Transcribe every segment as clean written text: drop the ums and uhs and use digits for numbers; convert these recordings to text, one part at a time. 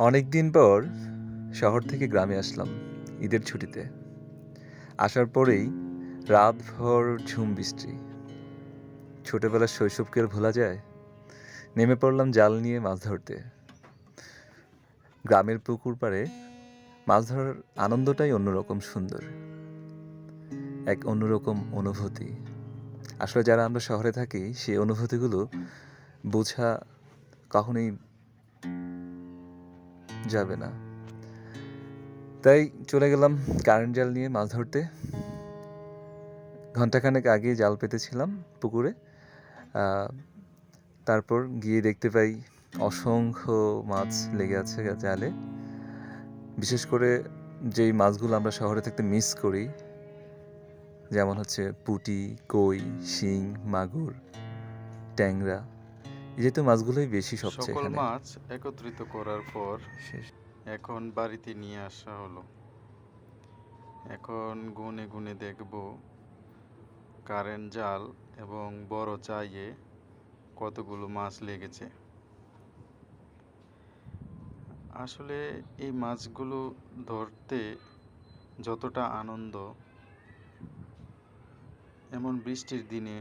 অনেক দিন পর শহর থেকে গ্রামে আসলাম ঈদের ছুটিতে। আসার পরেই রাতভর ঝুম বৃষ্টি। ছোটবেলার শৈশবকে আর ভোলা যায়? নেমে পড়লাম জাল নিয়ে মাছ ধরতে। গ্রামের পুকুর পাড়ে মাছ ধরার আনন্দটাই অন্যরকম সুন্দর, এক অন্যরকম অনুভূতি। আসলে যারা আমরা শহরে থাকি সেই অনুভূতিগুলো বোঝা কখনোই যাবে না। তাই চলে গেলাম কারেন্ট জাল নিয়ে মাছ ধরতে। ঘণ্টাখানেক আগে জাল পেতেছিলাম পুকুরে। তারপর গিয়ে দেখতে পাই অসংখ্য মাছ লেগে আছে জালে। বিশেষ করে যেই মাছগুলো আমরা শহরে থাকতে মিস করি, যেমন হচ্ছে পুঁটি, কই, শিং, মাগুর, ট্যাংরা, এই জাতীয় মাছগুলোই বেশি সবচেয়ে সকল এখানে। মাছ একত্রিত করার পর শেষ। এখন বাড়িতে নিয়ে আসা হলো। এখন গুনে গুনে দেখব কারেন্ট জাল এবং বড় চাইয়ে কতগুলো মাছ লেগেছে। আসলে এই মাছগুলো ধরতে যতটা আনন্দ, এমন বৃষ্টির দিনে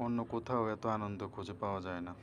অন্য কোথাও এত আনন্দ খুঁজে পাওয়া যায় না।